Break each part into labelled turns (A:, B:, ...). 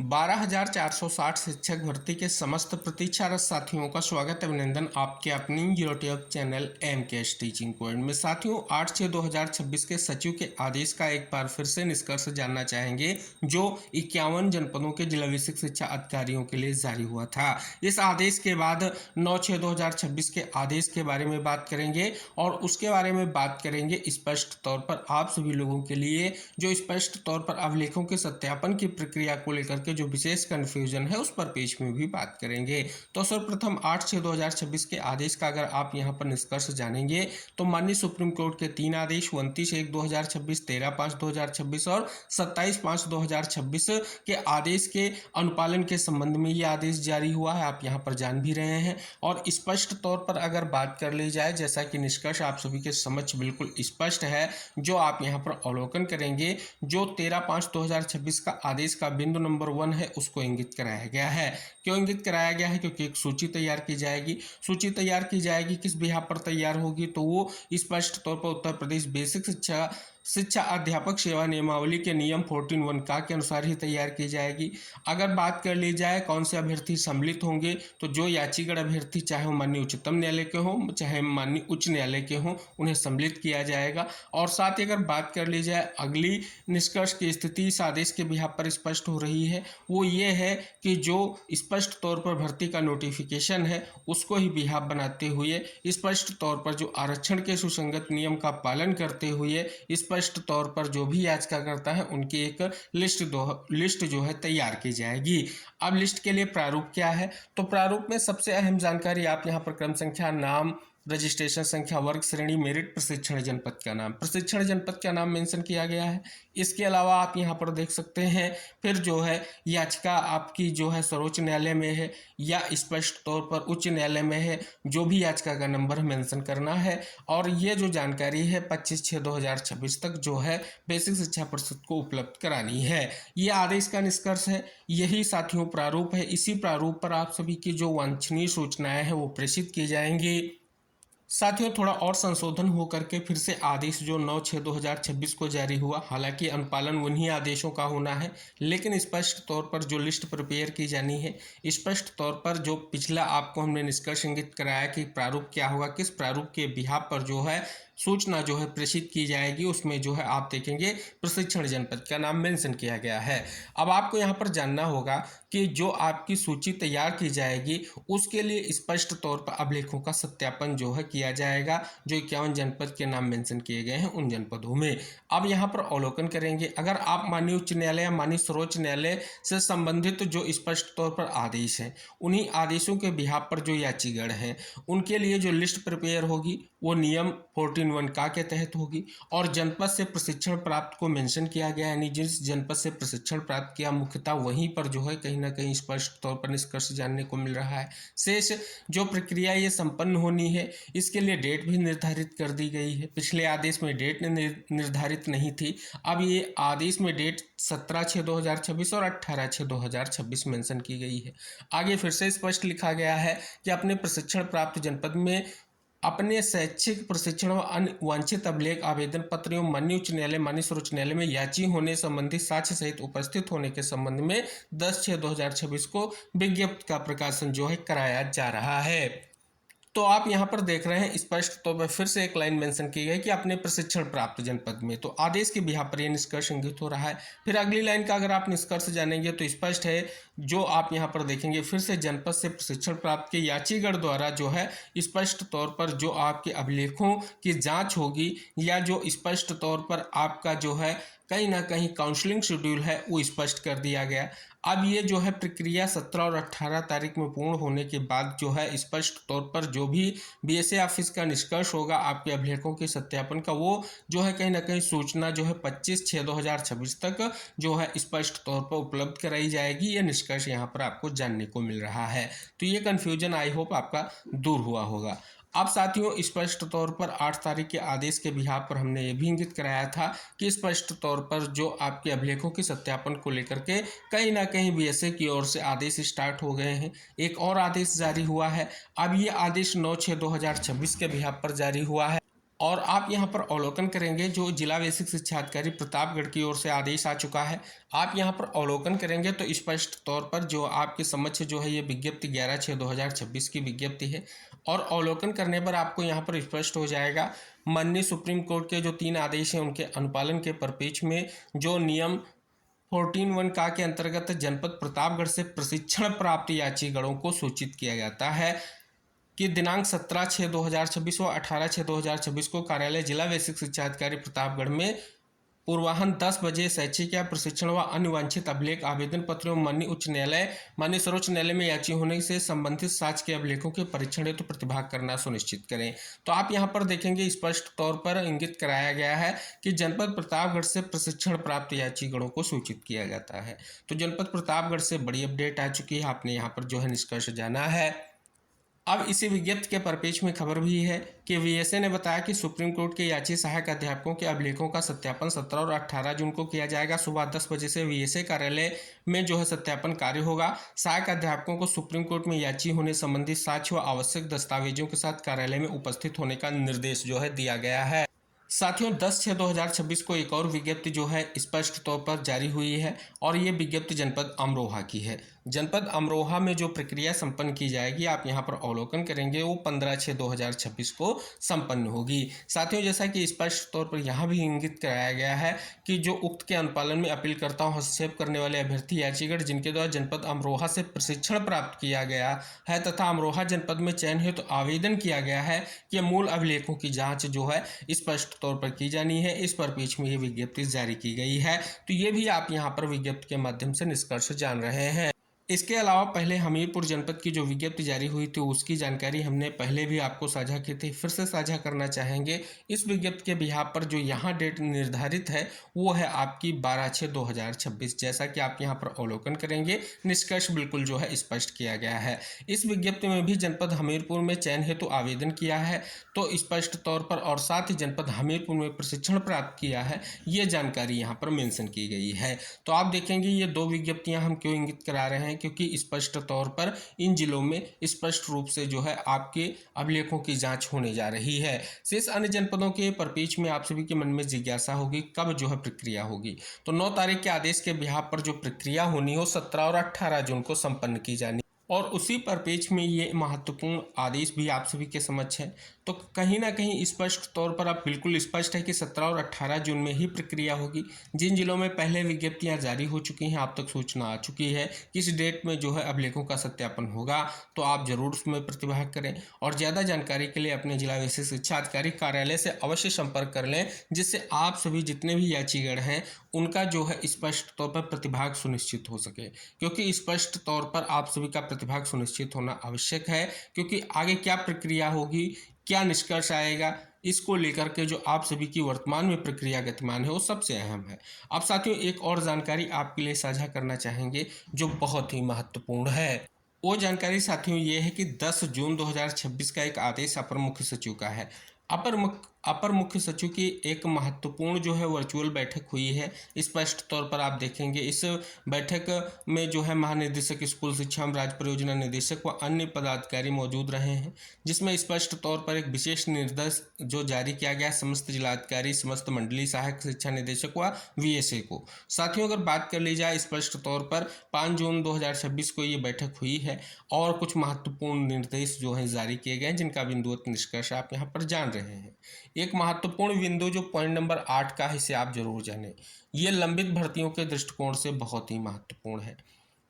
A: 12,460 शिक्षक भर्ती के समस्त प्रतीक्षारत साथियों का स्वागत अभिनंदन आपके अपनी YouTube channel MKS teaching point में। साथियों 8/6/2026 के सचिव के आदेश का एक बार फिर से निष्कर्ष जानना चाहेंगे जो 51 जनपदों के जिला विशिष्ट शिक्षा अधिकारियों के लिए जारी हुआ था। इस आदेश के बाद 9/6/2026 के आदेश के बारे में बात करेंगे और उसके बारे में बात करेंगे स्पष्ट तौर पर आप सभी लोगों के लिए जो स्पष्ट तौर पर अभिलेखों के सत्यापन की प्रक्रिया को लेकर के जो विशेष कन्फ्यूजन है उस पर पेज में भी बात करेंगे। तो सर्वप्रथम 8/6/2026 के आदेश का अगर आप यहां पर निष्कर्ष जानेंगे तो माननीय सुप्रीम कोर्ट के 3 आदेश 29/1/2026, 13/5/2026 और 27/5/2026 के आदेश के अनुपालन के संबंध में ये आदेश जारी हुआ है, आप यहाँ पर जान भी रहे हैं। और स्पष्ट तौर पर अगर बात कर ली जाए, जैसा कि निष्कर्ष आप सभी के समक्ष बिल्कुल स्पष्ट है, जो आप यहाँ पर अवलोकन करेंगे, जो 13/5/2026 का आदेश का बिंदु नंबर 1 है उसको इंगित कराया गया है। क्यों इंगित कराया गया है? क्योंकि एक सूची तैयार की जाएगी। सूची तैयार की जाएगी किस बिहाफ पर तैयार होगी? तो वो स्पष्ट तौर पर उत्तर प्रदेश बेसिक शिक्षा अध्यापक सेवा नियमावली के नियम 14(1) का के अनुसार ही तैयार की जाएगी। अगर बात कर ली जाए कौन से अभ्यर्थी सम्मिलित होंगे, तो जो याचिका अभ्यर्थी चाहे वो माननीय उच्चतम न्यायालय के हों चाहे माननीय उच्च न्यायालय के हों, उन्हें सम्मिलित किया जाएगा। और साथ ही अगर बात कर ली जाए अगली निष्कर्ष की स्थिति इस आदेश के बिहाफ पर स्पष्ट हो रही है, वो ये है कि जो स्पष्ट तौर पर भर्ती का नोटिफिकेशन है उसको ही बिहाफ बनाते हुए स्पष्ट तौर पर जो आरक्षण के सुसंगत नियम का पालन करते हुए स्पष्ट तौर पर जो भी याचिका करता है उनकी एक लिस्ट जो है तैयार की जाएगी। अब लिस्ट के लिए प्रारूप क्या है? तो प्रारूप में सबसे अहम जानकारी आप यहाँ पर क्रम संख्या, नाम, रजिस्ट्रेशन संख्या, वर्ग श्रेणी, मेरिट, प्रशिक्षण जनपद का नाम, प्रशिक्षण जनपद का नाम मेंशन किया गया है। इसके अलावा आप यहाँ पर देख सकते हैं फिर जो है याचिका आपकी जो है सर्वोच्च न्यायालय में है या स्पष्ट तौर पर उच्च न्यायालय में है, जो भी याचिका का नंबर मेंशन करना है। और ये जो जानकारी है 25/6/2026 तक जो है बेसिक शिक्षा परिषद को उपलब्ध करानी है। ये आदेश का निष्कर्ष है, यही साथियों प्रारूप है। इसी प्रारूप पर आप सभी की जो वांछनीय सूचनाएं हैं वो प्रेषित की जाएंगी। साथियों थोड़ा और संशोधन हो करके फिर से आदेश जो 9/6/2026 को जारी हुआ, हालांकि अनुपालन उन्हीं आदेशों का होना है, लेकिन स्पष्ट तौर पर जो लिस्ट प्रिपेयर की जानी है, स्पष्ट तौर पर जो पिछला आपको हमने निष्कर्ष इंगित कराया कि प्रारूप क्या होगा, किस प्रारूप के बिहाफ पर जो है सूचना जो है प्रेषित की जाएगी, उसमें जो है आप देखेंगे प्रशिक्षण जनपद का नाम मेंशन किया गया है। अब आपको यहाँ पर जानना होगा कि जो आपकी सूची तैयार की जाएगी उसके लिए स्पष्ट तौर पर अभिलेखों का सत्यापन जो है किया जाएगा, जो 51 जनपद के नाम मेंशन किए गए हैं उन जनपदों में। अब यहाँ पर अवलोकन करेंगे, अगर आप माननीय उच्च न्यायालय या माननीय सर्वोच्च न्यायालय से संबंधित जो स्पष्ट तौर पर आदेश हैं, उन्हीं आदेशों के बिहाफ पर जो याचिगण हैं उनके लिए जो लिस्ट प्रिपेयर होगी वो नियम 14(1) का के तहत होगी। और जनपद से प्रशिक्षण प्राप्त को मेंशन किया गया, यानी जिस जनपद से प्रशिक्षण प्राप्त किया मुख्यतः वहीं पर जो है कहीं ना कहीं स्पष्ट तौर पर निष्कर्ष जानने को मिल रहा है। शेष जो प्रक्रिया ये संपन्न होनी है इसके लिए डेट भी निर्धारित कर दी गई है। पिछले आदेश में डेट निर्धारित नहीं थी, अब ये आदेश में डेट 17/6/2026 और 18/6/2026 मेंशन की गई है। आगे फिर से स्पष्ट लिखा गया है कि अपने प्रशिक्षण प्राप्त जनपद में अपने शैक्षिक प्रशिक्षण व अन्य वांछित अभिलेख आवेदन पत्र एवं माननीय उच्च न्यायालय माननीय सर्वोच्च न्यायालय में याची होने संबंधी साक्ष्य सहित उपस्थित होने के संबंध में 10/6/2026 को विज्ञप्ति का प्रकाशन जो है कराया जा रहा है। तो आप यहाँ पर देख रहे हैं स्पष्ट तौर पर फिर से एक लाइन मेंशन की गई कि अपने प्रशिक्षण प्राप्त जनपद में, तो आदेश के बिहाफ पर यह निष्कर्ष इंगित हो रहा है। फिर अगली लाइन का अगर आप निष्कर्ष जानेंगे तो स्पष्ट है, जो आप यहाँ पर देखेंगे फिर से जनपद से प्रशिक्षण प्राप्त के याचिगण द्वारा जो है स्पष्ट तौर पर जो आपके अभिलेखों की जांच होगी या जो स्पष्ट तौर पर आपका जो है कहीं ना कहीं काउंसलिंग शेड्यूल है वो स्पष्ट कर दिया गया। अब ये जो है प्रक्रिया 17 और 18 तारीख में पूर्ण होने के बाद जो है स्पष्ट तौर पर जो भी बीएसए ऑफिस का निष्कर्ष होगा आपके अभिलेखों के सत्यापन का, वो जो है कहीं ना कहीं सूचना जो है 25/6/2026 तक जो है स्पष्ट तौर पर उपलब्ध कराई जाएगी। ये निष्कर्ष यहाँ पर आपको जानने को मिल रहा है। तो ये कन्फ्यूजन आई होप आपका दूर हुआ होगा। अब साथियों स्पष्ट तौर पर 8 तारीख के आदेश के बिहाफ पर हमने ये भी इंगित कराया था कि स्पष्ट तौर पर जो आपके अभिलेखों के सत्यापन को लेकर के कहीं ना कहीं बीएसए की ओर से आदेश स्टार्ट हो गए हैं। एक और आदेश जारी हुआ है। अब ये आदेश 9/6/2026 के बिहाफ पर जारी हुआ है और आप यहाँ पर अवलोकन करेंगे जो जिला बेसिक शिक्षा अधिकारी प्रतापगढ़ की ओर से आदेश आ चुका है। आप यहाँ पर अवलोकन करेंगे तो स्पष्ट तौर पर जो आपके समक्ष जो है ये विज्ञप्ति 11/6/2026 की विज्ञप्ति है। और अवलोकन करने पर आपको यहाँ पर स्पष्ट हो जाएगा माननीय सुप्रीम कोर्ट के जो 3 आदेश हैं उनके अनुपालन के परिप्रेक्ष्य में जो नियम 14(1) का के अंतर्गत जनपद प्रतापगढ़ से प्रशिक्षण प्राप्त यात्रीगणों को सूचित किया जाता है कि दिनांक 17/6/2026 व 18/6/2026 को कार्यालय जिला बेसिक शिक्षा अधिकारी प्रतापगढ़ में पूर्वाह्न 10 बजे शैक्षिक या प्रशिक्षण व अन्य वांछित अभिलेख आवेदन पत्र एवं माननीय सर्वोच्च न्यायालय में याची होने से संबंधित साक्ष्य के अभिलेखों के परीक्षण हेतु प्रतिभाग करना सुनिश्चित करें। तो आप यहां पर देखेंगे स्पष्ट तौर पर इंगित कराया गया है कि जनपद प्रतापगढ़ से प्रशिक्षण प्राप्त यात्रीगणों को सूचित किया जाता है। तो जनपद प्रतापगढ़ से बड़ी अपडेट आ चुकी है, आपने यहाँ पर जो है निष्कर्ष जाना है। अब इसी विज्ञप्ति के परिप्रेक्ष्य में खबर भी है कि वीएसए ने बताया कि सुप्रीम कोर्ट के याची सहायक अध्यापकों के अभिलेखों का सत्यापन 17 और 18 जून को किया जाएगा। सुबह 10 बजे से वीएसए कार्यालय में जो है सत्यापन कार्य होगा। सहायक अध्यापकों को सुप्रीम कोर्ट में याची होने संबंधी साक्ष्य व आवश्यक दस्तावेजों के साथ कार्यालय में उपस्थित होने का निर्देश जो है दिया गया है। साथियों 10/6/2026 को एक और विज्ञप्ति जो है स्पष्ट तौर पर जारी हुई है और ये विज्ञप्ति जनपद अमरोहा की है। जनपद अमरोहा में जो प्रक्रिया संपन्न की जाएगी आप यहाँ पर अवलोकन करेंगे वो 15/6/2026 को संपन्न होगी। साथियों जैसा कि स्पष्ट तौर पर यहाँ भी इंगित कराया गया है कि जो उक्त के अनुपालन में अपीलकर्ताओं हस्तक्षेप करने वाले अभ्यर्थी यात्रीगण जिनके द्वारा जनपद अमरोहा से प्रशिक्षण प्राप्त किया गया है तथा अमरोहा जनपद में चयन हेतु तो आवेदन किया गया है कि मूल अभिलेखों की जाँच जो है स्पष्ट तौर पर की जानी है। इस परिप्रेक्ष्य में ये विज्ञप्ति जारी की गई है। तो ये भी आप यहाँ पर विज्ञप्ति के माध्यम से निष्कर्ष जान रहे हैं। इसके अलावा पहले हमीरपुर जनपद की जो विज्ञप्ति जारी हुई थी उसकी जानकारी हमने पहले भी आपको साझा की थी, फिर से साझा करना चाहेंगे। इस विज्ञप्ति के बिहाफ पर जो यहाँ डेट निर्धारित है वो है आपकी 12/6/2026। जैसा कि आप यहाँ पर अवलोकन करेंगे निष्कर्ष बिल्कुल जो है स्पष्ट किया गया है। इस विज्ञप्ति में भी जनपद हमीरपुर में चयन हेतु आवेदन किया है तो स्पष्ट तौर पर और साथ ही जनपद हमीरपुर में प्रशिक्षण प्राप्त किया है ये जानकारी यहाँ पर मेंशन की गई है। तो आप देखेंगे ये 2 विज्ञप्तियाँ हम क्यों इंगित करा रहे हैं क्योंकि स्पष्ट तौर पर इन जिलों में स्पष्ट रूप से जो है आपके अभिलेखों की जांच होने जा रही है। शेष अन्य जनपदों के परिप्रेक्ष्य में आप सभी के मन में जिज्ञासा होगी कब जो है प्रक्रिया होगी। तो 9 तारीख के आदेश के बिहाफ पर जो प्रक्रिया होनी हो 17 और 18 जून को संपन्न की जानी और उसी परिप्रेक्ष्य में ये महत्वपूर्ण आदेश भी आप सभी के समक्ष है। तो कहीं ना कहीं स्पष्ट तौर पर अब बिल्कुल स्पष्ट है कि 17 और 18 जून में ही प्रक्रिया होगी। जिन जिलों में पहले विज्ञप्तियां जारी हो चुकी हैं आप तक सूचना आ चुकी है किस डेट में जो है अभिलेखों का सत्यापन होगा तो आप जरूर उसमें प्रतिभाग करें। और ज़्यादा जानकारी के लिए अपने जिला विशेष शिक्षा अधिकारी कार्यालय से अवश्य संपर्क कर लें जिससे आप सभी जितने भी यात्रीगण हैं उनका जो है स्पष्ट तौर पर प्रतिभाग सुनिश्चित हो सके। क्योंकि स्पष्ट तौर पर आप सभी का प्रतिभाग सुनिश्चित होना आवश्यक है क्योंकि आगे क्या प्रक्रिया होगी क्या निष्कर्ष आएगा इसको लेकर के जो आप सभी की वर्तमान में प्रक्रिया गतिमान है वो सबसे अहम है। अब साथियों एक और जानकारी आपके लिए साझा करना चाहेंगे जो बहुत ही महत्वपूर्ण है। वो जानकारी साथियों ये है कि 10 जून 2026 का एक आदेश अपर मुख्य सचिव का है। अपर मुख्य सचिव की एक महत्वपूर्ण जो है वर्चुअल बैठक हुई है। स्पष्ट तौर पर आप देखेंगे इस बैठक में जो है महानिदेशक स्कूल शिक्षा एवं राज्य परियोजना निदेशक व अन्य पदाधिकारी मौजूद रहे हैं जिसमें स्पष्ट तौर पर एक विशेष निर्देश जो जारी किया गया समस्त जिलाधिकारी समस्त मंडलीय सहायक शिक्षा निदेशक व वीएसए को। साथियों अगर बात कर ली जाए स्पष्ट तौर पर 5 जून 2026 को ये बैठक हुई है और कुछ महत्वपूर्ण निर्देश जो हैं जारी किए गए जिनका बिंदुवत निष्कर्ष आप यहाँ पर जान रहे हैं। एक महत्वपूर्ण बिंदु जो पॉइंट नंबर 8 का है इसे आप जरूर जानें। ये लंबित भर्तियों के दृष्टिकोण से बहुत ही महत्वपूर्ण है।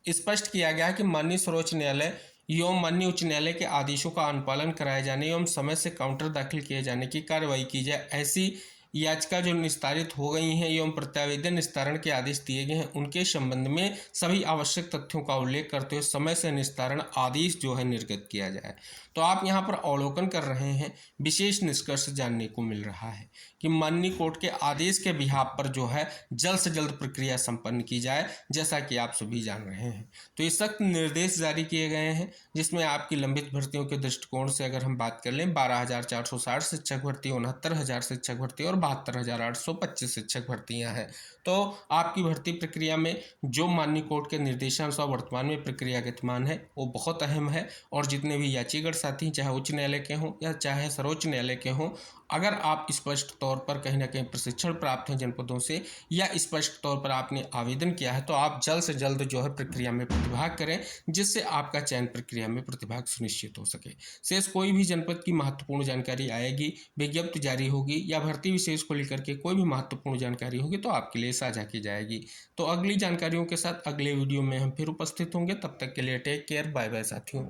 A: स्पष्ट किया गया कि माननीय सर्वोच्च न्यायालय एवं माननीय उच्च न्यायालय के आदेशों का अनुपालन कराए जाने एवं समय से काउंटर दाखिल किए जाने की कार्रवाई की जाए। ऐसी याचिका जो निस्तारित हो गई हैं एवं प्रत्यावेदन निस्तारण के आदेश दिए गए हैं उनके संबंध में सभी आवश्यक तथ्यों का उल्लेख करते हुए समय से निस्तारण आदेश जो है निर्गत किया जाए। तो आप यहाँ पर अवलोकन कर रहे हैं विशेष निष्कर्ष जानने को मिल रहा है कि माननीय कोर्ट के आदेश के बिहाफ पर जो है जल्द से जल्द प्रक्रिया संपन्न की जाए जैसा कि आप सभी जान रहे हैं। तो ये सख्त निर्देश जारी किए गए हैं जिसमें आपकी लंबित भर्तियों के दृष्टिकोण से अगर हम बात कर लें 12,460 शिक्षक भर्ती 69,000 शिक्षक भर्ती और 72,825 शिक्षक भर्तियां हैं। तो आपकी भर्ती प्रक्रिया में जो माननीय कोर्ट के निर्देशानुसार वर्तमान में प्रक्रिया गतिमान है वो बहुत अहम है और जितने भी यात्रीगण साथी चाहे उच्च न्यायालय के हों या चाहे सर्वोच्च न्यायालय के हों अगर आप स्पष्ट तौर पर कहीं ना कहीं प्रशिक्षण प्राप्त है जनपदों से या स्पष्ट तौर पर आपने आवेदन किया है तो आप जल्द से जल्द जो है प्रक्रिया में प्रतिभाग करें, जिससे आपका चयन प्रक्रिया में प्रतिभाग सुनिश्चित हो सके। शेष कोई भी जनपद की महत्वपूर्ण जानकारी आएगी, विज्ञप्ति जारी होगी या भर्ती विशेष को लेकर के कोई भी महत्वपूर्ण जानकारी होगी तो आपके लिए साझा की जाएगी। तो अगली जानकारियों के साथ अगले वीडियो में हम फिर उपस्थित होंगे। तब तक के लिए टेक केयर, बाय बाय साथियों।